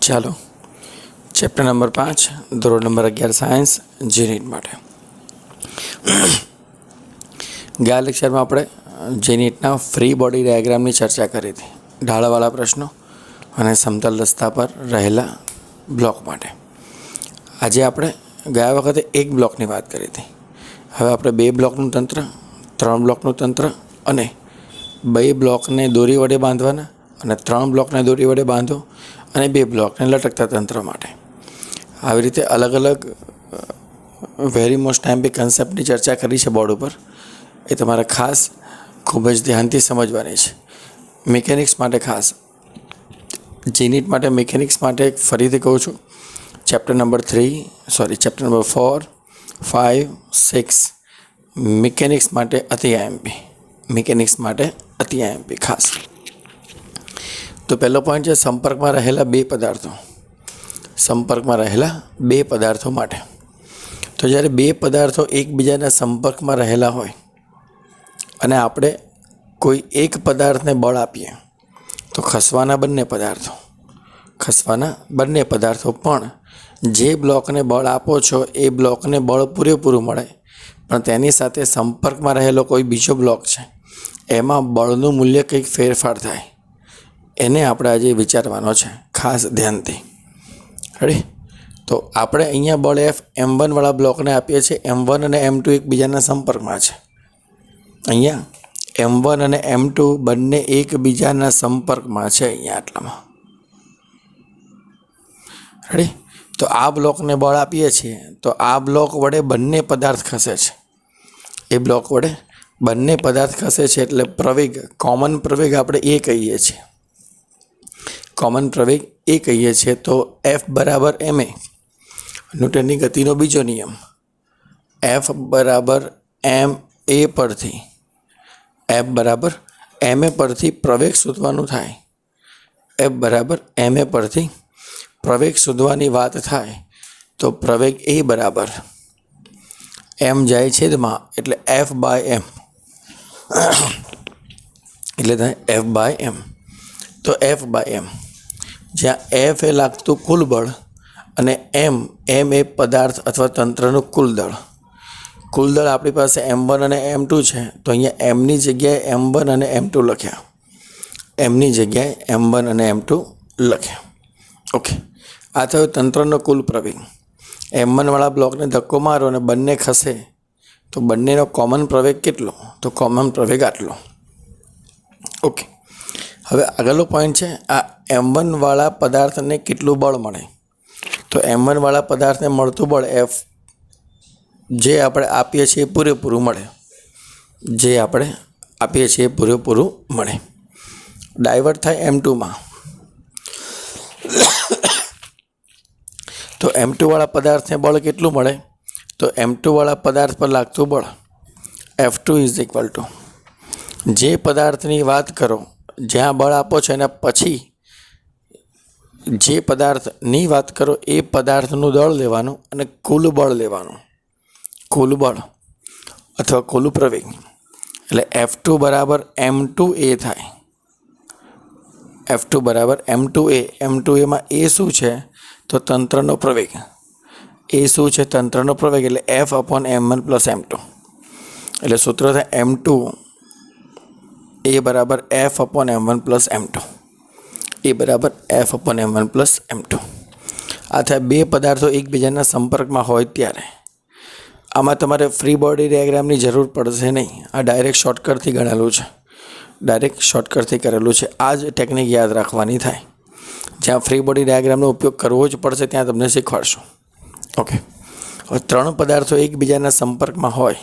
ચાલો chapter number 5 ધોરણ number 11 science જીનીટ માટે ગયા લેક્ચરમાં આપણે જીનીટના ફ્રી બોડી ડાયાગ્રામની ચર્ચા કરી હતી, ઢાળવાળા પ્રશ્નો અને સમતલ રસ્તા પર રહેલા બ્લોક માટે. આજે આપણે ગયા વખતે એક બ્લોકની વાત કરી હતી. હવે આપણે 2 બ્લોકનું તંત્ર, 3 બ્લોકનું તંત્ર અને 2 બ્લોકને દોરી વડે બાંધવાના અને 3 બ્લોકને દોરી વડે બાંધો અને 2 બ્લોકને લટકતા તંત્ર માટે આવી રીતે અલગ અલગ વેરી મોસ્ટ ટાઈમ કન્સેપ્ટની ચર્ચા કરી છે બોર્ડ ઉપર. એ તમારે ખાસ ખૂબ જ ધ્યાનથી સમજવાની છે. મિકેનિક્સ માટે ખાસ જીનીટ માટે મિકેનિક્સ માટે ફરીથી કહું છું, ચેપ્ટર નંબર 4, 5, 6 મિકેનિક્સ માટે અતિ આઈએમપી ખાસ. તો પહેલો પોઈન્ટ છે સંપર્કમાં રહેલા બે પદાર્થો માટે. તો જ્યારે 2 પદાર્થો એકબીજાના સંપર્કમાં રહેલા હોય અને આપણે કોઈ એક પદાર્થને બળ આપીએ તો ખસવાના બંને પદાર્થો પણ જે બ્લોકને બળ આપો છો એ બ્લોકને બળ પૂરેપૂરું મળે, પણ તેની સાથે સંપર્કમાં રહેલો કોઈ બીજો બ્લોક છે એમાં બળનું મૂલ્ય કંઈક ફેરફાર થાય. એને આપણે આજે વિચારવાનો છે ખાસ ધ્યાનથી. રેડી? તો આપણે અહીંયા બળ M1 વાળા બ્લોકને આપીએ છીએ. M1 અને M2 એકબીજાના સંપર્કમાં છે. અહીંયા M1 અને M2 બંને એકબીજાના સંપર્કમાં છે. અહીંયા આટલામાં. રેડી? તો આ બ્લોકને બળ આપીએ છીએ તો આ બ્લોક વડે બંને પદાર્થ ખસે છે. એ બ્લોક વડે બંને પદાર્થ ખસે છે એટલે પ્રવેગ, કોમન પ્રવેગ આપણે એ કહીએ છીએ. તો F બરાબર ma, ન્યૂટનની ગતિનો બીજો નિયમ. F બરાબર ma પરથી પ્રવેગ શોધવાનું થાય. F બરાબર ma પરથી પ્રવેગ શોધવાની વાત થાય તો પ્રવેગ A બરાબર m જાય છેદમાં એટલે F/m એટલે થાય F/m. તો F/m જ્યાં F એ લાગતું કુલ બળ અને m એ પદાર્થ અથવા તંત્રનું કુલ દળ આપણી પાસે M1 અને M2 છે. તો અહીંયા mની જગ્યાએ M1 અને M2 લખ્યા. ઓકે, આ થયો તંત્રનો કુલ પ્રવેગ. M1 વાળા બ્લોકને ધક્કો મારો અને બંને ખસે તો બંનેનો કોમન પ્રવેગ કેટલો? તો કોમન પ્રવેગ આટલો. ઓકે, હવે આગળનો પોઈન્ટ છે આ M1 વાળા પદાર્થને કેટલું બળ મળે. તો M1 વાળા પદાર્થને મળતું બળ F જે આપણે આપીએ છીએ પૂરેપૂરું મળે. ડાયવર્ટ થાય M2માં. તો M2 વાળા પદાર્થને બળ કેટલું મળે? તો M2 વાળા પદાર્થ પર લાગતું બળ F2 જે પદાર્થની વાત કરો, જ્યાં બળ આપો છો એના પછી જે પદાર્થની વાત કરો એ પદાર્થનું દળ લેવાનું અને કુલ બળ લેવાનું. કુલ બળ અથવા કુલ પ્રવેગ એટલે F2 બરાબર M2A થાય. F2 બરાબર M2Aમાં એ શું છે? તો તંત્રનો પ્રવેગ. એટલે F/m1 + m2. એટલે સૂત્ર થાય M2A બરાબર F/m1 + m2. આ થાય 2 પદાર્થો એકબીજાના સંપર્કમાં હોય ત્યારે. આમાં તમારે ફ્રી બોડી ડાયાગ્રામની જરૂર પડશે નહીં. આ ડાયરેક્ટ શોર્ટકટથી કરેલું છે. આ જ ટેકનિક યાદ રાખવાની થાય. જ્યાં ફ્રી બોડી ડાયાગ્રામનો ઉપયોગ કરવો જ પડશે ત્યાં તમને શીખવાડશું. ઓકે, હવે 3 પદાર્થો એકબીજાના સંપર્કમાં હોય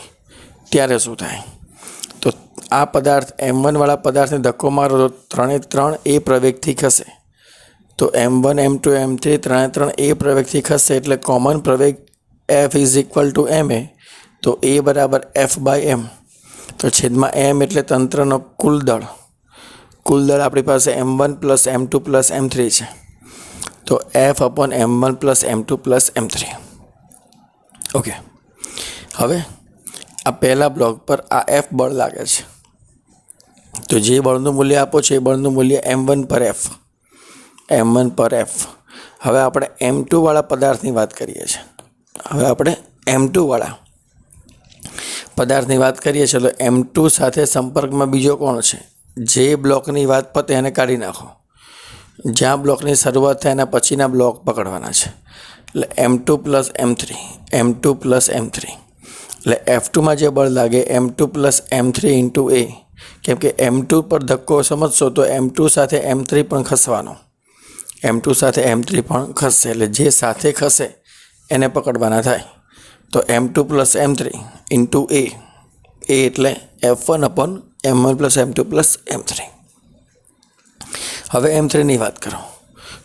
ત્યારે શું થાય? તો આ પદાર્થ M1 વાળા પદાર્થને ધક્કો મારો તો 3 એ પ્રવેગથી ખસે. તો M1, M2, M3 3 એ પ્રવેગથી ખસે એટલે કોમન પ્રવેગ F = ma. તો A બરાબર F/m. તો છેદમાં m એટલે તંત્રનો કુલ દળ આપણી પાસે M1 + M2 + M3 છે. તો F/m1 + M2 + M3. ઓકે, હવે આ પહેલા બ્લોક પર આ F બળ લાગે છે. તો જે બળનું મૂલ્ય આપો છો એ બળનું મૂલ્ય M1 પર F હવે આપણે M2 વાળા પદાર્થની વાત કરીએ છીએ. હવે આપણે M2 વાળા પદાર્થની વાત કરીએ છીએ તો M2 સાથે સંપર્કમાં બીજો કોણ છે? જે બ્લોકની વાત પતે એને કાઢી નાખો. જ્યાં બ્લોકની શરૂઆત થાય એના પછીના બ્લોક પકડવાના છે. એટલે M2 plus M3, M2 plus M3. એટલે F2માં જે બળ લાગે M2 plus M3 into A. કેમ કે M2 પર ધક્કો સમજશો તો M2 સાથે M3 પણ ખસવાનો. M2 સાથે M3 પણ ખસશે. એટલે જે સાથે ખસે એને પકડવાના થાય. તો M2 plus M3 into A. A એટલે F1 upon M1 plus M2 plus M3. હવે M3ની વાત કરો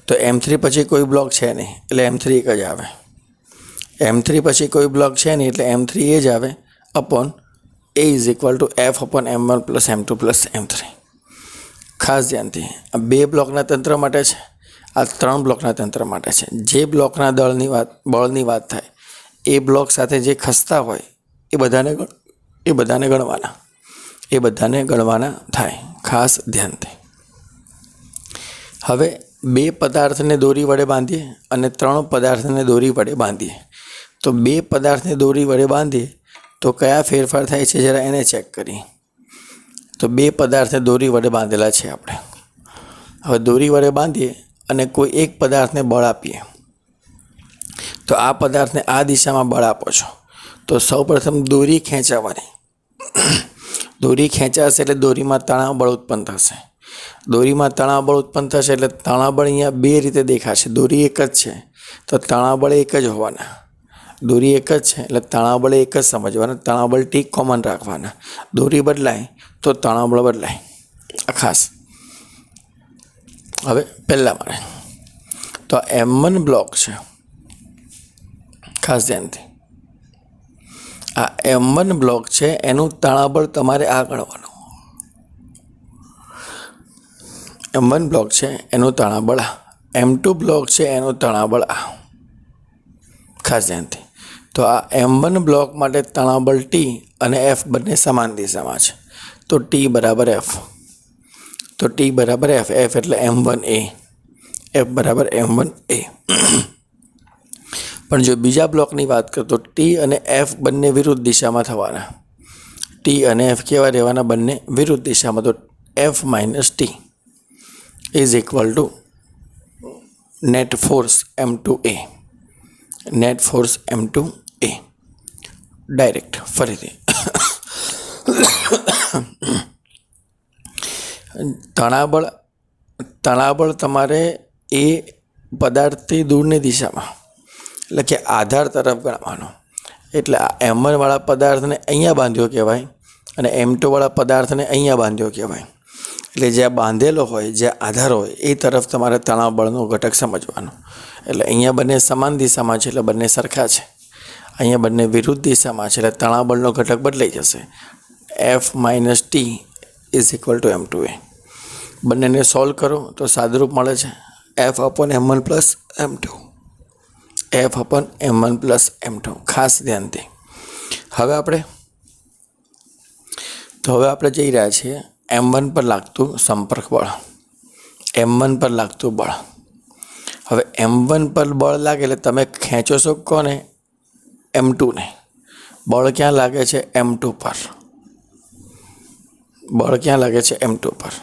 તો M3 પછી કોઈ બ્લોક છે નહીં એટલે M3 એક જ આવે. M3 પછી કોઈ બ્લોક છે નહીં એટલે M3 એ જ આવે upon A is equal two F upon M1 plus M2 plus M3. ખાસ ધ્યાનથી આ 2 બ્લોકના તંત્ર માટે છે, આ 3 બ્લોકના તંત્ર માટે છે. જે બ્લોકના બળની વાત થાય એ બ્લોક સાથે જે ખસતા હોય એ બધાને ગણવાના થાય. ખાસ ધ્યાનથી. હવે 2 પદાર્થને દોરી વડે બાંધીએ અને 3 પદાર્થને દોરી વડે બાંધીએ. તો 2 પદાર્થને દોરી વડે બાંધીએ તો કયા ફેરફાર થાય છે જરા એને ચેક કરીએ. તો 2 પદાર્થને દોરી વડે બાંધેલા છે આપણે. હવે દોરી વડે બાંધીએ અને કોઈ એક પદાર્થને બળ આપીએ તો આ પદાર્થને આ દિશામાં બળ આપો છો તો સૌપ્રથમ દોરી ખેંચાવાની. દોરી ખેંચાશે એટલે દોરીમાં તણાવ બળ ઉત્પન્ન થશે. દોરીમાં તણાવ બળ ઉત્પન્ન થશે એટલે તણાવ બળ અહીંયા 2 રીતે દેખાશે. દોરી એક જ છે તો તણાવ બળ એક જ હોવાના. દોરી એક જ છે એટલે તણાવ બળ એક જ સમજવાના. તણાવ બળ T કોમન રાખવાના. દોરી બદલાય તો તણાવ બળ બદલાય. આ ખાસ. હવે પહેલાં મારે તો M1 બ્લોક છે. ખાસ ધ્યાનથી આ M1 બ્લોક છે એનું તણાવ બળ તમારે આ ગણવાનું. M1 બ્લોક છે એનું તણાવ બળ આ. M2 બ્લોક છે એનું તણાવ બળ આ. ખાસ ધ્યાનથી. તો આ M1 બ્લોક માટે તણાવ બળ T અને F બંને સમાન દિશામાં છે. તો T બરાબર F. તો T બરાબર F. F એટલે M1A. F બરાબર M1A. પણ જો બીજા બ્લોકની વાત કરો તો T અને F બંને વિરુદ્ધ દિશામાં થવાના. T અને F કેવા રહેવાના? બંને વિરુદ્ધ દિશામાં. તો F minus T is equal to net force M2A. Net force M2A. Direct ફરીથી તણાબળ તમારે એ પદાર્થથી દૂરની દિશામાં એટલે કે આધાર તરફ ગણવાનો. એટલે આ M1 વાળા પદાર્થને અહીંયા બાંધ્યો કહેવાય અને M2 વાળા પદાર્થને અહીંયા બાંધ્યો કહેવાય. એટલે જ્યાં બાંધેલો હોય, જ્યાં આધાર હોય એ તરફ તમારે તણાવ બળનો ઘટક સમજવાનો. એટલે અહીંયા બંને સમાન દિશામાં છે એટલે બંને સરખા છે. અહીંયા બંને વિરુદ્ધ દિશામાં છે એટલે તણાવ બળનો ઘટક બદલાઈ જશે. F minus T is equal two M2A. બંનેને સોલ્વ કરો તો સાદુરૂપ મળે છે F upon M1 plus M2. F upon M1 plus M2. ખાસ ધ્યાનથી. હવે આપણે જઈ રહ્યા છીએ M1 પર લાગતું સંપર્ક બળ. M1 પર લાગતું બળ. હવે M1 પર બળ લાગે એટલે તમે ખેંચો છો કોને? M2ને. બળ ક્યાં લાગે છે? M2 પર. બળ ક્યાં લાગે છે? M2 પર.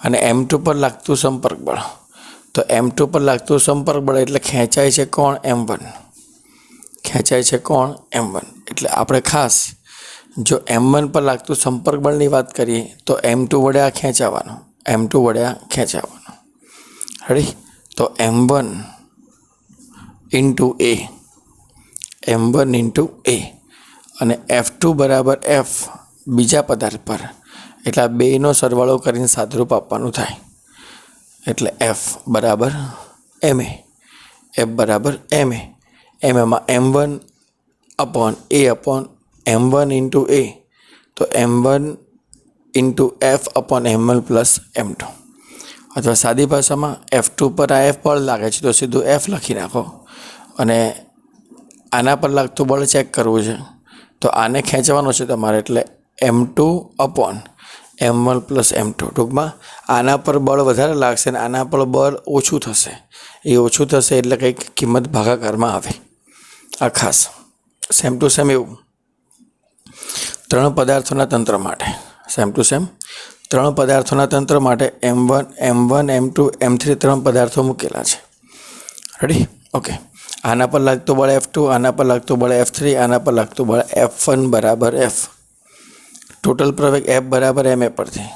અને M2 પર લાગતું સંપર્ક બળ. તો M2 પર લાગતું સંપર્ક બળ એટલે ખેંચાય છે કોણ? M1. ખેંચાય છે કોણ? M1. એટલે આપણે ખાસ જો M1 પર લાગતું સંપર્ક બળની વાત કરીએ તો M2 વડે આ ખેંચાવાનું. M2 વડે આ ખેંચાવાનું. રેડી? તો M1 into A. M1 into A અને F2 બરાબર F બીજા પદાર્થ પર. એટલે આ બેનો સરવાળો કરીને સાદુરૂપ આપવાનું થાય. એટલે F બરાબર MA. F બરાબર MA. એમાં M1 upon A upon M1 into A. તો M1 into F upon M1 plus M2. અથવા સાદી ભાષામાં F2 પર આ F બળ લાગે છે તો સીધું F લખી નાખો. અને આના પર લાગતું બળ ચેક કરવું છે તો આને ખેંચવાનું છે તમારે. એટલે M2 upon M1 plus M2. ટૂંકમાં આના પર બળ વધારે લાગશે અને આના પર બળ ઓછું થશે. એ ઓછું થશે એટલે કંઈક કિંમત ભાગાકારમાં આવે. આ ખાસ સેમ ટુ સેમ એવું 3 પદાર્થોના તંત્ર માટે સેમ ટુ સેમ 3 પદાર્થોના તંત્ર માટે M1, M2, M3 3 પદાર્થો મૂકેલા છે. રેડી? ઓકે. આના પર લાગતું બળ F2, આના પર લાગતું બળ F3, આના પર લાગતું બળ F1 બરાબર F. ટોટલ પ્રવેગ F બરાબર ma પરથી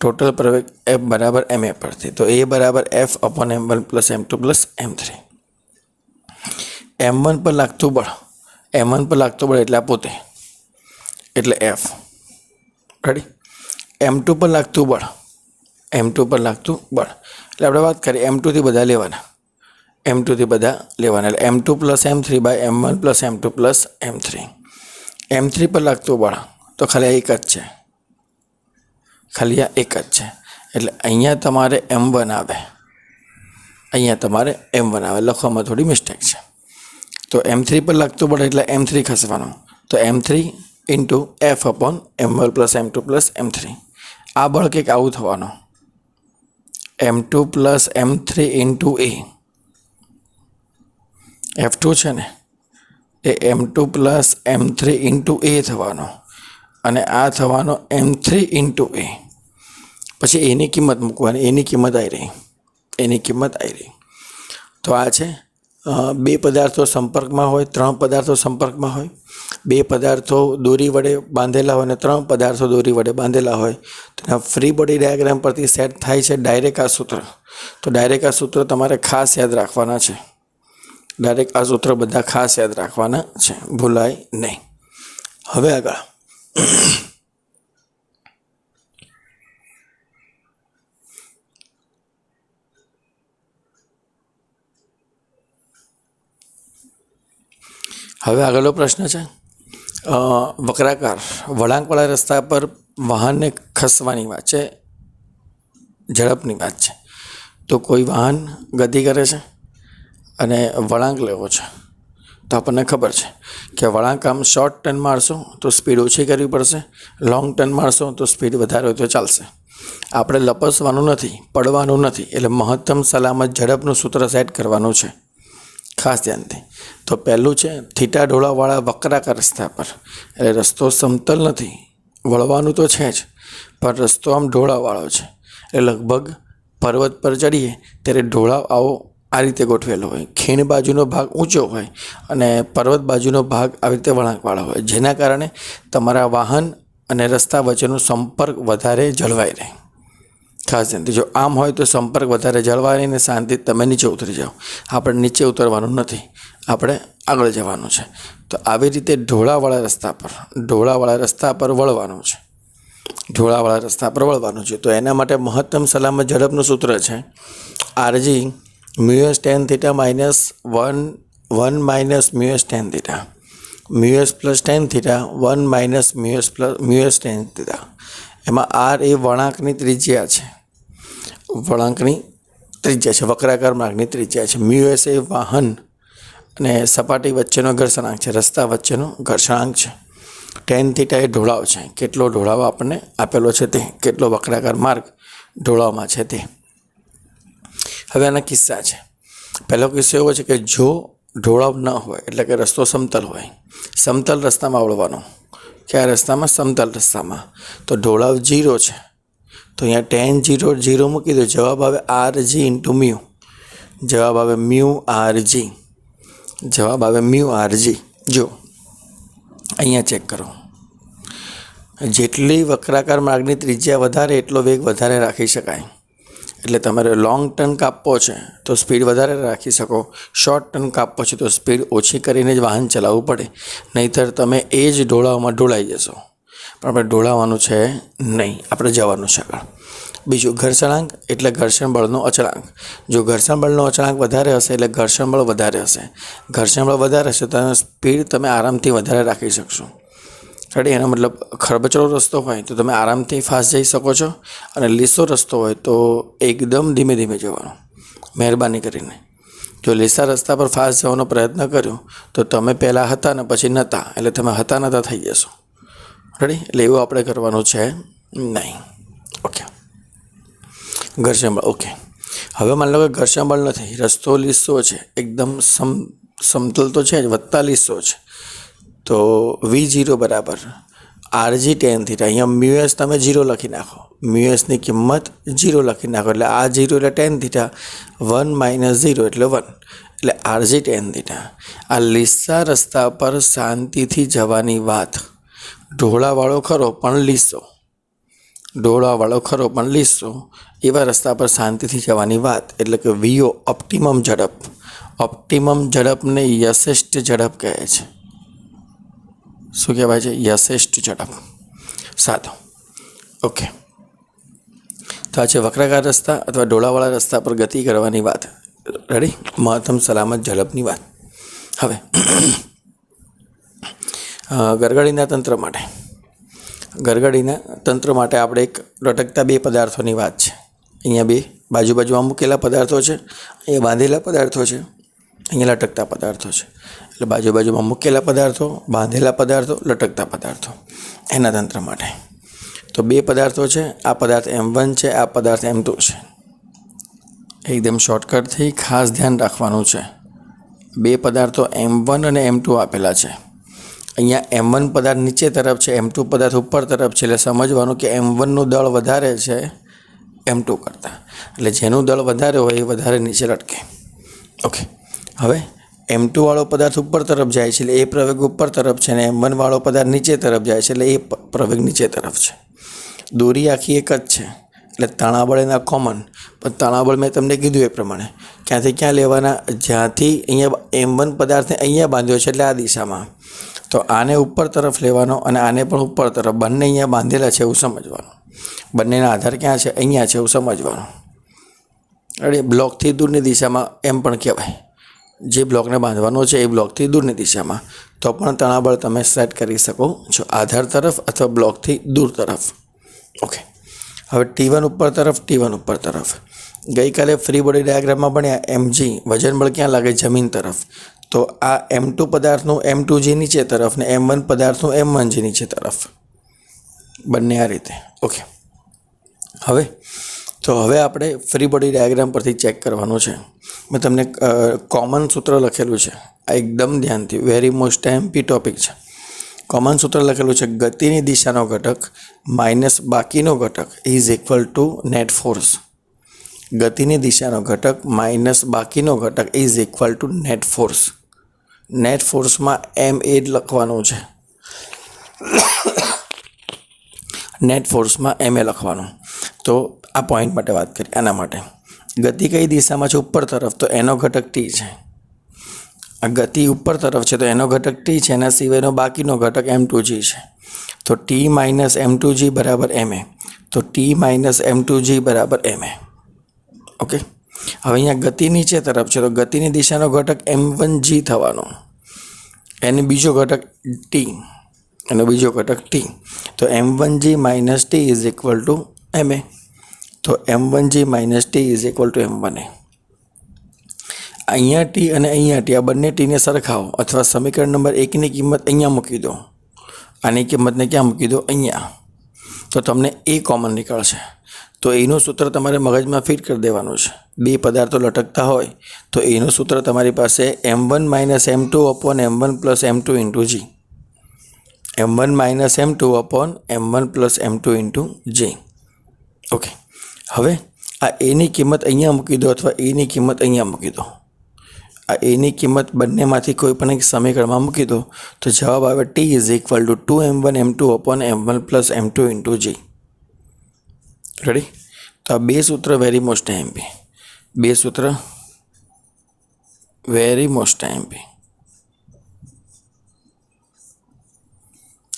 ટોટલ પ્રવેગ F બરાબર ma પરથી તો A બરાબર F upon M1 plus M2 plus M3. M1 પર લાગતું બળ એટલે આ પોતે એટલે F. રેડી? M2 પર લાગતું બળ એટલે આપણે વાત કરીએ M2 થી બધા લેવાના એટલે M2 plus M3 by M1 plus M2 plus M3. M3 પર લાગતું બળ તો ખાલી આ એક જ છે એટલે અહીંયા તમારે M1 આવે લખવામાં થોડી મિસ્ટેક છે. તો M3 પર લાગતું બળ એટલે M3 ખસવાનું તો M3 into F upon M1 plus M2 plus M3. આ બળ કંઈક આવું થવાનું M2 plus M3 into A. F2 છે ને એ M2 plus M3 into A થવાનો અને આ થવાનો M3 ઇન્ટુ A. પછી એની કિંમત મૂકવાની એની કિંમત આવી રહી. તો આ છે 2 પદાર્થો સંપર્કમાં હોય 3 પદાર્થો સંપર્કમાં હોય 2 પદાર્થો દોરી વડે બાંધેલા હોય અને 3 પદાર્થો દોરી વડે બાંધેલા હોય તો ફ્રી બોડી ડાયાગ્રામ પરથી સેટ થાય છે ડાયરેક્ટ આ સૂત્ર. તો ડાયરેક્ટ આ સૂત્ર તમારે ખાસ યાદ રાખવાના છે. બધા ખાસ યાદ રાખવાના છે, ભૂલાય નહીં. હવે આગળ આગળનો પ્રશ્ન છે વક્રાકાર વળાંકવાળા રસ્તા પર વાહનને ખસવાની વાત છે, ઝડપની વાત છે. તો કોઈ વાહન ગતિ કરે છે અને વળાંક લેવો છે તો આપણને ખબર છે કે વળાંક આમ શોર્ટ ટર્ન મારશો તો સ્પીડ ઓછી કરવી પડશે, લોંગ ટર્ન મારશો તો સ્પીડ વધારે હોય તો ચાલશે. આપણે લપસવાનું નથી, પડવાનું નથી, એટલે મહત્તમ સલામત ઝડપનું સૂત્ર સેટ કરવાનું છે ખાસ ધ્યાનથી. તો પહેલું છે થીટા ઢોળાવાળા વક્રાકાર રસ્તા પર, એટલે રસ્તો સમતલ નથી, વળવાનું તો છે જ પણ રસ્તો આમ ઢોળાવાળો છે. એટલે લગભગ પર્વત પર ચડીએ ત્યારે ઢોળાવ આવો આ રીતે ગોઠવેલો હોય, ખીણ બાજુનો ભાગ ઊંચો હોય અને પર્વત બાજુનો ભાગ આવી રીતે વળાંકવાળો હોય, જેના કારણે તમારા વાહન અને રસ્તા વચ્ચેનો સંપર્ક વધારે જળવાઈ રહે. ખાસ ધ્યાનથી જો આમ હોય તો સંપર્ક વધારે જળવાય રહીને શાંતિ તમે નીચે ઉતરી જાઓ. આપણે નીચે ઉતરવાનું નથી, આપણે આગળ જવાનું છે. તો આવી રીતે ઢોળાવાળા રસ્તા પર વળવાનું છે. તો એના માટે મહત્તમ સલામત ઝડપનું સૂત્ર છે RG μs tan θ minus 1 minus μs tan θ, μs plus tan θ 1 minus μs tan θ. એમાં R એ વળાંકની ત્રિજ્યા છે, વક્રાકાર માર્ગની ત્રિજ્યા છે. μs એ વાહન અને સપાટી વચ્ચેનો ઘર્ષણાંક છે, રસ્તા વચ્ચેનો ઘર્ષણાંક છે. tan θ એ ઢોળાવ છે, કેટલો ઢોળાવ આપણને આપેલો છે તે, કેટલો વક્રાકાર માર્ગ ઢોળાવમાં છે તે. હવે આના કિસ્સા છે. પહેલો કિસ્સો એવો છે કે જો ઢોળાવ ન હોય એટલે કે રસ્તો સમતલ હોય, સમતલ રસ્તામાં વળવાનો. કયા રસ્તામાં? સમતલ રસ્તામાં. તો ઢોળાવ 0 છે તો અહીંયા tan 0 મૂકી દો, જવાબ આવે RG ઇન્ટુ મ્યુ. જવાબ આવે મ્યુ RG. જો અહીંયા ચેક કરો, જેટલી વક્રાકાર માર્ગની ત્રિજ્યા વધારે એટલો વેગ વધારે રાખી શકાય. એટલે તમારે લોંગ ટર્ન કાપવો છે તો સ્પીડ વધારે રાખી શકો, શોર્ટ ટર્ન કાપવો છે તો સ્પીડ ઓછી કરીને જ વાહન ચલાવવું પડે, નહીંતર તમે એ જ ઢોળાવમાં ઢોળાઈ જશો. પણ આપણે ઢોળાવવાનું છે નહીં, આપણે જવાનું છે આગળ. બીજું ઘર્ષણાંક એટલે ઘર્ષણ બળનો અચળાંક. જો ઘર્ષણ બળનો અચળાંક વધારે હશે એટલે ઘર્ષણ બળ વધારે હશે. ઘર્ષણ બળ વધારે હશે તો સ્પીડ તમે આરામથી વધારે રાખી શકશો. રેડી? એનો મતલબ ખરબચડો રસ્તો હોય તો તમે આરામથી ફાસ્ટ જઈ શકો છો, અને લીસો રસ્તો હોય તો એકદમ ધીમે ધીમે જવાનું, મહેરબાની કરીને. જો લીસા રસ્તા પર ફાસ્ટ જવાનો પ્રયત્ન કર્યો તો તમે પહેલાં હતા ને પછી નહોતા, એટલે તમે હતા નહોતા થઈ જશો. રેડી? એટલે એવું આપણે કરવાનું છે નહીં. ઓકે, ઘર્ષણ બળ. ઓકે, હવે માની લો કે ઘર્ષણ બળ નથી, રસ્તો લીસો છે, એકદમ સમતલ તો છે જ, વત્તા લીસો છે, તો V0 બરાબર RG tan થીટા. અહીંયા મ્યુએસ તમે 0 લખી નાખો, મ્યુએસની કિંમત 0 લખી નાખો, એટલે આ 0 એટલે tan થીટા, 1 - 0 એટલે 1, એટલે RG tan થીટા. આ લીસા રસ્તા પર શાંતિથી જવાની વાત, ઢોળાવાળો ખરો પણ લીસો, ઢોળાવાળો ખરો પણ લીસો એવા રસ્તા પર શાંતિથી જવાની વાત, એટલે કે VO ઓપ્ટિમમ ઝડપ. ઓપ્ટિમમ ઝડપને યથેષ્ટ ઝડપ કહે છે. શું કહેવાય છે? યથેષ્ટ ઝડપ. સાદો. ઓકે, તો આ છે વક્રાકાર રસ્તા અથવા ઢોળાવાળા રસ્તા પર ગતિ કરવાની વાત. રેડી? મહત્તમ સલામત ઝડપની વાત. હવે ગરગડીના તંત્ર માટે, ગરગડીના તંત્ર માટે આપણે એક લટકતા બે પદાર્થોની વાત છે. અહીંયા બે બાજુમાં મૂકેલા પદાર્થો છે, અહીંયા બાંધેલા પદાર્થો છે, અહીંયા લટકતા પદાર્થો છે. એટલે બાજુમાં મૂકેલા પદાર્થો, બાંધેલા પદાર્થો, લટકતા પદાર્થો, એના તંત્ર માટે. તો બે પદાર્થો છે, આ પદાર્થ M1 છે, આ પદાર્થ M2 છે. એકદમ શોર્ટકટથી ખાસ ધ્યાન રાખવાનું છે. બે પદાર્થો M1 અને M2 આપેલા છે. અહીંયા M1 પદાર્થ નીચે તરફ છે, M2 પદાર્થ ઉપર તરફ છે. એટલે સમજવાનું કે M1નું દળ વધારે છે M2 કરતાં, એટલે જેનું દળ વધારે હોય એ વધારે નીચે લટકે. ઓકે, હવે M2 વાળો પદાર્થ ઉપર તરફ જાય છે, એટલે એ પ્રવેગ ઉપર તરફ છે, અને M1 વાળો પદાર્થ નીચે તરફ જાય છે, એટલે એ પ્રવેગ નીચે તરફ છે. દોરી આખી એક જ છે, એટલે તણાબળ એના કોમન, પણ તણાબળ મેં તમને કીધું એ પ્રમાણે ક્યાંથી ક્યાં લેવાના, જ્યાંથી અહીંયા M1 પદાર્થને અહીંયા બાંધ્યો છે એટલે આ દિશામાં, તો આને ઉપર તરફ લેવાનો અને આને પણ ઉપર તરફ, બંને અહીંયા બાંધેલા છે એવું સમજવાનું. બંનેના આધાર ક્યાં છે? અહીંયા છે એવું સમજવાનું. અરે બ્લોકથી દૂરની દિશામાં એમ પણ કહેવાય, જે બ્લોકને બાંધવાનો છે એ બ્લોકથી દૂરની દિશામાં, તો પણ તણાબળ તમે સેટ કરી શકો છો, આધાર તરફ અથવા બ્લોકથી દૂર તરફ. ઓકે, હવે T1 ઉપર તરફ, T1 ઉપર તરફ. ગઈકાલે ફ્રી બોડી ડાયાગ્રામમાં ભણ્યા mg, વજન બળ ક્યાં લાગે? જમીન તરફ. તો આ M2 પદાર્થનું M2g નીચે તરફ ને M1 પદાર્થનું M1g નીચે તરફ, બંને આ રીતે. ઓકે, હવે આપણે ફ્રી બોડી ડાયાગ્રામ પરથી ચેક કરવાનું છે. મેં તમને કોમન સૂત્ર લખેલું છે, આ એકદમ ધ્યાનથી, વેરી મોસ્ટ MP ટોપિક છે. કોમન સૂત્ર લખેલું છે, ગતિની દિશાનો ઘટક માઇનસ બાકીનો ઘટક is equal to net force. ગતિની દિશાનો ઘટક માઇનસ બાકીનો ઘટક is equal to net force. નેટ ફોર્સમાં M એ જ લખવાનું છે, નેટ ફોર્સમાં M એ લખવાનું. તો આ પોઈન્ટ માટે વાત કરી. આના માટે ગતિ કઈ દિશામાં છે? ઉપર તરફ, તો એનો ઘટક T છે. આ ગતિ ઉપર તરફ છે તો એનો ઘટક T છે, એના સિવાયનો બાકીનો ઘટક M2g છે. તો T - M2g બરાબર MA. તો T - M2g બરાબર MA. ઓકે, હવે અહીંયા ગતિ નીચે તરફ છે, તો ગતિની દિશાનો ઘટક M1g થવાનો, એને બીજો ઘટક T, એનો બીજો ઘટક T. તો M1g - T is equal two MA. તો M1g - T is equal two M1a. અહીંયા T અને અહીંયા T, આ બંને Tને સરખાવો, અથવા સમીકરણ નંબર 1ની કિંમત અહીંયા મૂકી દો, આની કિંમતને ક્યાં મૂકી દો? અહીંયા. તો તમને A કોમન નીકળશે. તો એનું સૂત્ર તમારે મગજમાં ફિટ કરી દેવાનું છે. બે પદાર્થો લટકતા હોય તો એનું સૂત્ર તમારી પાસે M1 - M2 upon M1 plus M2 into G. M1 - M2 upon M1 plus M2 into G. Okay, હવે આ એની કિંમત અહીંયા મૂકી દો અથવા એની કિંમત અહીંયા મૂકી દો. આ એની કિંમત બંનેમાંથી કોઈ પણ એક સમીકરણમાં મૂકી દો તો જવાબ આવે T is equal two 2M1 M2 upon M1 plus M2 into G. Ready? તો આ બે સૂત્ર વેરી મોસ્ટ MP, બે સૂત્ર વેરી મોસ્ટ MP,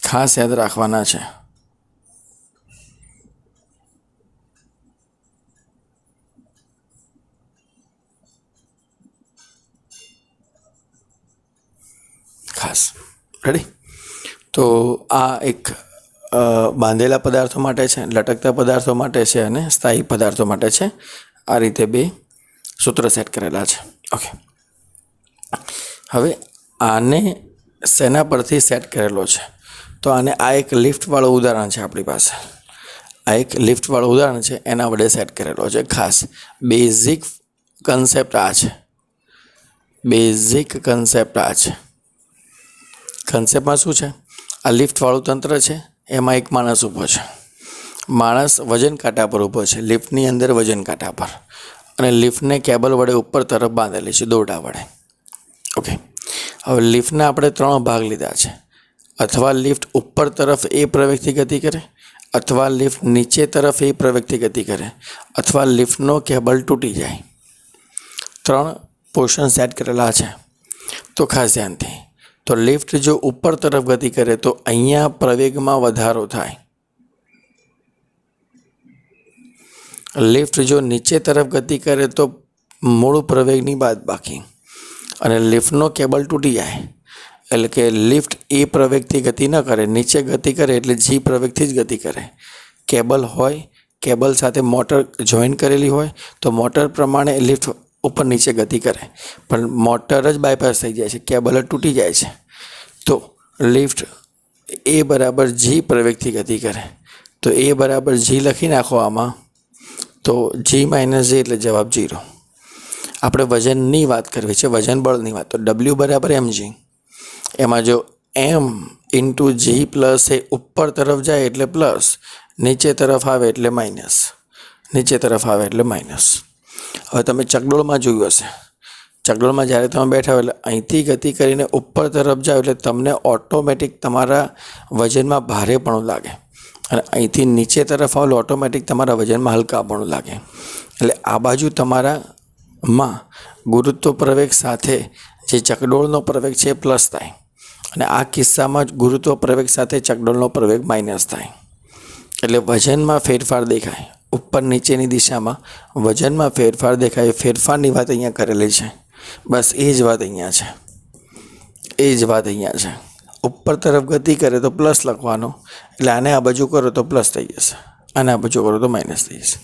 ખાસ યાદ રાખવાના છે. ખાસ. રેડી? તો આ એક બાંધેલા પદાર્થો માટે છે, લટકતા પદાર્થો માટે છે અને સ્થાયી પદાર્થો માટે છે. આ રીતે બે સૂત્ર સેટ કરેલા છે. ઓકે, હવે આને શેના પરથી સેટ કરેલો છે? તો આને આ એક લિફ્ટવાળું ઉદાહરણ છે આપણી પાસે. આ એક લિફ્ટવાળું ઉદાહરણ છે, એના વડે સેટ કરેલો છે. ખાસ બેઝિક કન્સેપ્ટ આ છે. બેઝિક કન્સેપ્ટ આ છે. કન્સેપ્ટમાં શું છે? આ લિફ્ટવાળું તંત્ર છે, એમાં એક માણસ ઊભો છે. માણસ વજન કાંટા પર ઊભો છે, લિફ્ટની અંદર વજન કાંટા પર, અને લિફ્ટને કેબલ વડે ઉપર તરફ બાંધેલી છે, દોરડા વડે. ઓકે, હવે લિફ્ટના આપણે 3 ભાગ લીધા છે. અથવા લિફ્ટ ઉપર તરફ એ પ્રવેગથી ગતિ કરે, અથવા લિફ્ટ નીચે તરફ એ પ્રવેગથી ગતિ કરે, અથવા લિફ્ટનો કેબલ તૂટી જાય. 3 પોર્શન સેટ કરેલા છે. તો ખાસ ધ્યાનથી, તો લિફ્ટ જો ઉપર તરફ ગતિ કરે તો અહીંયા પ્રવેગમાં વધારો થાય. લિફ્ટ જો નીચે તરફ ગતિ કરે તો મૂળ પ્રવેગની બાદબાકી, અને લિફ્ટનો કેબલ તૂટી જાય એટલે કે લિફ્ટ એ પ્રવેગથી ગતિ ન કરે, નીચે ગતિ કરે એટલે જી પ્રવેગથી જ ગતિ કરે. કેબલ હોય, કેબલ સાથે મોટર જોઈન કરેલી હોય તો મોટર પ્રમાણે લિફ્ટ ઉપર નીચે ગતિ કરે, પણ મોટર જ બાયપાસ થઈ જાય છે, કેબલ જ તૂટી જાય છે. તો લિફ્ટ એ બરાબર જી પ્રવેગથી ગતિ કરે. તો એ બરાબર જી લખી નાખો આમાં, તો જી માઇનસ જી એટલે જવાબ 0. આપણે વજનની વાત કરવી છે, વજન બળની વાત. તો ડબલ્યુ બરાબર mg. એમાં જો m ઇન્ટુ જી પ્લસ એ ઉપર તરફ જાય એટલે પ્લસ, નીચે તરફ આવે એટલે માઇનસ, નીચે તરફ આવે એટલે માઇનસ. હવે તમે ચકડોળમાં જોયું હશે, ચકડોળમાં જ્યારે તમે બેઠા હોય એટલે અહીંથી ગતિ કરીને ઉપર તરફ જાઓ એટલે તમને ઓટોમેટિક તમારા વજનમાં ભારેપણું લાગે, અને અહીંથી નીચે તરફ આવો એટલે ઓટોમેટિક તમારા વજનમાં હલકાપણું લાગે. એટલે આ બાજુ તમારામાં ગુરુત્વ પ્રવેગ સાથે જે ચકડોળનો પ્રવેગ છે એ પ્લસ થાય, અને આ કિસ્સામાં જ ગુરુત્વ પ્રવેગ સાથે ચકડોળનો પ્રવેગ માઇનસ થાય. એટલે વજનમાં ફેરફાર દેખાય, ઉપર નીચેની દિશામાં વજનમાં ફેરફાર દેખાય. ફેરફારની વાત અહીંયા કરેલી છે, બસ એ જ વાત અહીંયા છે, એ જ વાત અહીંયા છે. ઉપર તરફ ગતિ કરે તો પ્લસ લખવાનો, એટલે આને આ બાજુ કરો તો પ્લસ થઈ જશે, આને આ બાજુ કરો તો માઇનસ થઈ જશે,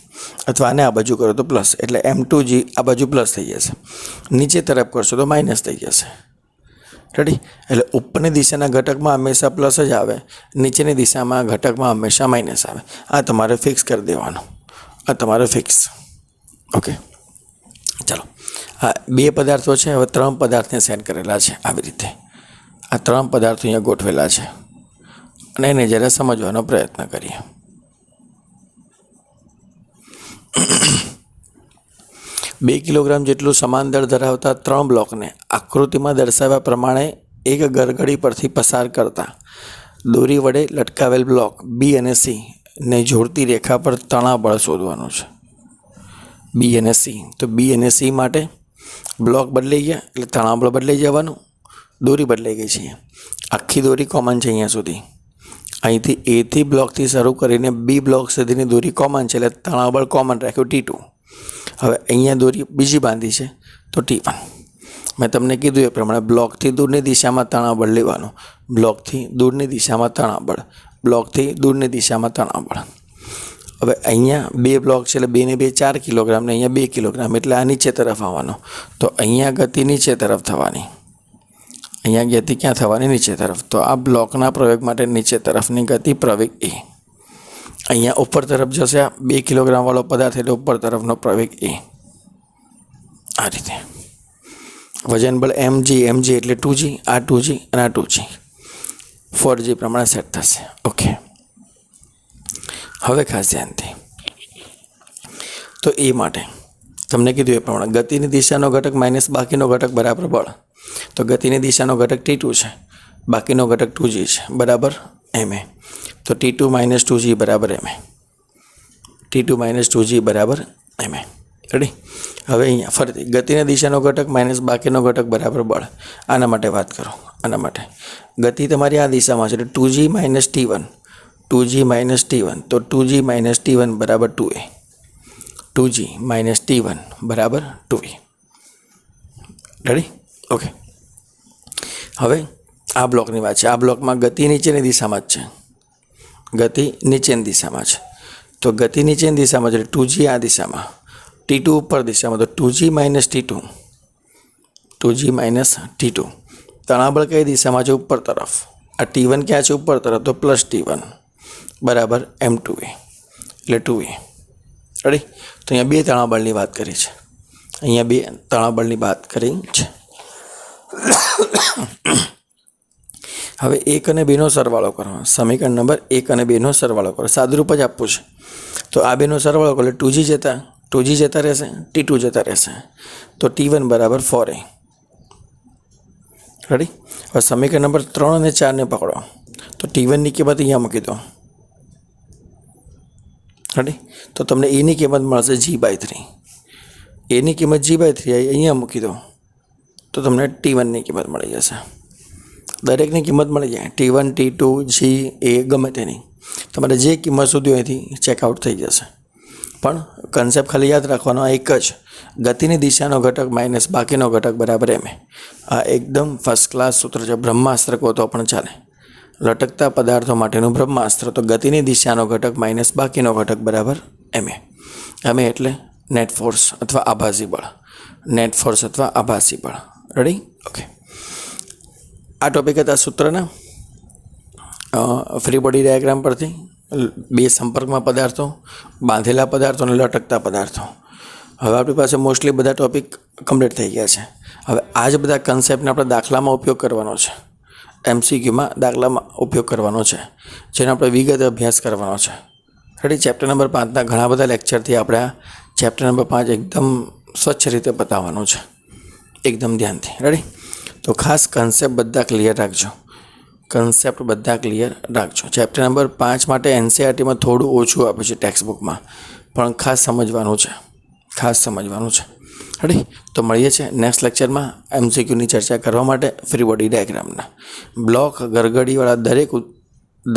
અથવા આને આ બાજુ કરો તો પ્લસ, એટલે m2g આ બાજુ પ્લસ થઈ જશે. નીચે તરફ કરશો તો માઇનસ થઈ જશે. રેડી? એટલે ઉપરની દિશાના ઘટકમાં હંમેશા પ્લસ જ આવે, નીચેની દિશામાં ઘટકમાં હંમેશા માઇનસ આવે. આ તમારે ફિક્સ કરી દેવાનું, આ તમારે ફિક્સ. ઓકે, ચાલો. હા, 2 પદાર્થો છે, હવે 3 પદાર્થને સેટ કરેલા છે આવી રીતે. આ 3 પદાર્થો અહીંયા ગોઠવેલા છે, અને એને જરા સમજવાનો પ્રયત્ન કરીએ. બે કિલોગ્રામ જેટલું સમાન દળ ધરાવતા 3 બ્લોકને આકૃતિમાં દર્શાવ્યા પ્રમાણે એક ગરગડી પરથી પસાર કરતા દોરી વડે લટકાવેલ બ્લોક બી અને સી ને જોડતી રેખા પર તણાબળ શોધવાનું છે. બી અને સી, તો બી અને સી માટે બ્લોક બદલાઈ ગયા એટલે તણાબળ બદલાઈ જવાનું, દોરી બદલાઈ ગઈ છે. આખી દોરી કોમન છે અહીંયા સુધી. અહીંથી એથી બ્લોકથી શરૂ કરીને બી બ્લોક સુધીની દોરી કોમન છે એટલે તણાબળ કોમન રાખ્યું T2. હવે અહીંયા દોરી બીજી બાંધી છે તો T1. મેં તમને કીધું એ પ્રમાણે બ્લોકથી દૂરની દિશામાં તણાબળ લેવાનું, બ્લોકથી દૂરની દિશામાં તણાબળ, બ્લોકથી દૂરની દિશામાં તણાબળ. હવે અહીંયા 2 બ્લોક છે એટલે 2 ને 2 4 કિલોગ્રામ, ને અહીંયા 2 કિલોગ્રામ, એટલે આ નીચે તરફ આવવાનો. તો અહીંયા ગતિ નીચે તરફ થવાની, અહીંયા ગતિ ક્યાં થવાની? નીચે તરફ. તો આ બ્લોકના પ્રવેગ માટે નીચે તરફની ગતિ પ્રવેગ એ. અહીંયા ઉપર તરફ જશે, આ 2 કિલોગ્રામ વાળો પદાર્થ એટલે ઉપર તરફનો પ્રવેગ એ. આ રીતે વજન બળ mg એટલે 2g, આ 2g અને આ 2g, 4g પ્રમાણે સેટ થશે. ઓકે, હવે ખાસ ધ્યાનથી, તો એ માટે તમને કીધું એ પ્રમાણે ગતિની દિશાનો ઘટક માઇનસ બાકીનો ઘટક બરાબર બળ. તો ગતિની દિશાનો ઘટક T2 છે, બાકીનો ઘટક 2g છે, બરાબર ma. તો T2 માઇનસ 2g બરાબર ma, T2 માઇનસ 2g બરાબર ma. રેડી? હવે અહીંયા ફરીથી ગતિની દિશાનો ઘટક માઇનસ બાકીનો ઘટક બરાબર બળ. આના માટે વાત કરો, આના માટે ગતિ તમારી આ દિશામાં છે એટલે 2g minus T1, 2g minus T1, તો 2g માઇનસ T1 બરાબર 2a, 2g માઇનસ T1 બરાબર 2a. રેડી? ઓકે, હવે આ બ્લોકની વાત છે. આ બ્લોકમાં ગતિ નીચેની દિશામાં જ છે, ગતિ નીચેની દિશામાં છે. તો ગતિ નીચેની દિશામાં છે એટલે 2g આ દિશામાં, T2 ઉપર દિશામાં, તો 2g minus T2, 2g minus T2. તણાબળ કઈ દિશામાં છે? ઉપર તરફ. આ T1 ક્યાં છે? ઉપર તરફ, તો પ્લસ T1 બરાબર m2a. એટલે 2a. રેડી? તો અહીંયા 2 તણાબળની વાત કરી છે, અહીંયા 2 તણાબળની વાત કરી છે. હવે 1 અને 2નો સરવાળો કરો. સમીકરણ નંબર 1 અને 2નો સરવાળો કરો. સાદુરૂપ જ આપવું છે. તો આ 2નો સરવાળો કરો એટલે 2g જતા રહેશે, t2 જતા રહેશે. તો t1 બરાબર 4a. રેડી? હવે સમીકરણ નંબર 3 અને 4ને પકડો. તો t1ની કિંમત અહીંયા મૂકી દો. રેડી? તો તમને એની કિંમત મળશે g/3. એની કિંમત g/3 અહીંયા મૂકી દો તો તમને t1ની કિંમત મળી જશે. દરેકની કિંમત મળી જાય, t1, t2, g, a ગમે તેની. તમારે જે કિંમત સુધી અહીંથી ચેકઆઉટ થઈ જશે. પણ કન્સેપ્ટ ખાલી યાદ રાખવાનો એક જ, ગતિની દિશાનો ઘટક માઇનસ બાકીનો ઘટક બરાબર ma. આ એકદમ ફર્સ્ટ ક્લાસ સૂત્ર છે. બ્રહ્માસ્ત્ર કહો તો પણ ચાલે. લટકતા પદાર્થો માટેનું બ્રહ્માસ્ત્ર. તો ગતિની દિશાનો ઘટક માઇનસ બાકીનો ઘટક બરાબર ma. ma એટલે નેટ ફોર્સ અથવા આભાસી બળ. નેટ ફોર્સ અથવા આભાસી બળ. રેડી? ઓકે. આ ટોપિક હતા સૂત્રના ફ્રી બોડી ડાયાગ્રામ પરથી. 2 સંપર્કમાં પદાર્થો, બાંધેલા પદાર્થો અને લટકતા પદાર્થો. હવે આપણી પાસે મોસ્ટલી બધા ટોપિક કમ્પ્લીટ થઈ ગયા છે. હવે આ જ બધા કન્સેપ્ટને આપણે દાખલામાં ઉપયોગ કરવાનો છે, MCQમાં દાખલામાં ઉપયોગ કરવાનો છે, જેનો આપણે વિગતે અભ્યાસ કરવાનો છે. રેડી? ચેપ્ટર નંબર 5ના ઘણા બધા લેક્ચરથી આપણે આ ચેપ્ટર નંબર 5 એકદમ સ્વચ્છ રીતે બતાવવાનું છે, એકદમ ધ્યાનથી. રેડી? તો ખાસ કન્સેપ્ટ બધા ક્લિયર રાખજો. ચેપ્ટર નંબર 5 માટે NCERTમાં થોડું ઓછું આપ્યું છે ટેક્સ્ટબુકમાં, પણ ખાસ સમજવાનું છે. રેડી? તો મળીએ છીએ નેક્સ્ટ લેક્ચરમાં MCQની ચર્ચા કરવા માટે ફ્રી બોડી ડાયાગ્રામના બ્લોક ગરગડીવાળા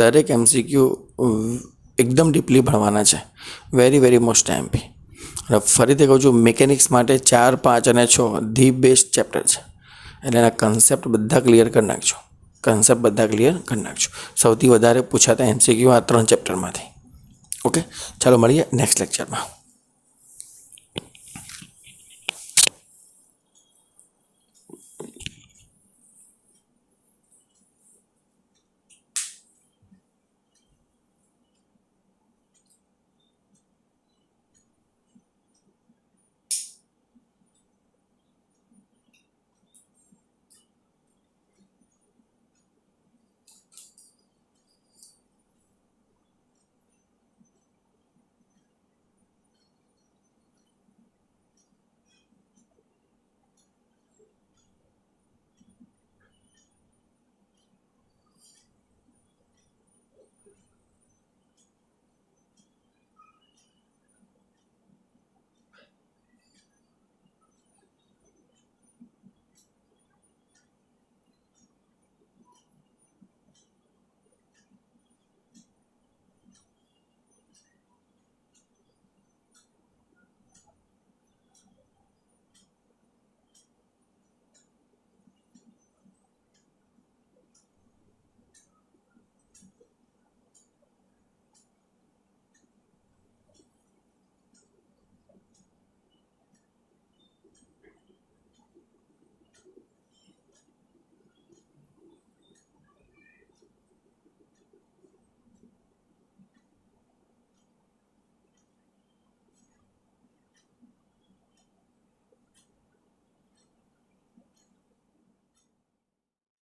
દરેક MCQ એકદમ ડીપલી ભણવાના છે. Very most MP. અને ફરીથી કહું છું, મિકેનિક્સ માટે 4, 5 અને 6 ધી બેસ્ટ ચેપ્ટર છે. એટલે એના કન્સેપ્ટ બધા ક્લિયર કરી નાખજો. સૌથી વધારે પૂછાતા MCQ આ 3 ચેપ્ટરમાંથી. ઓકે, ચાલો મળીએ નેક્સ્ટ લેક્ચરમાં.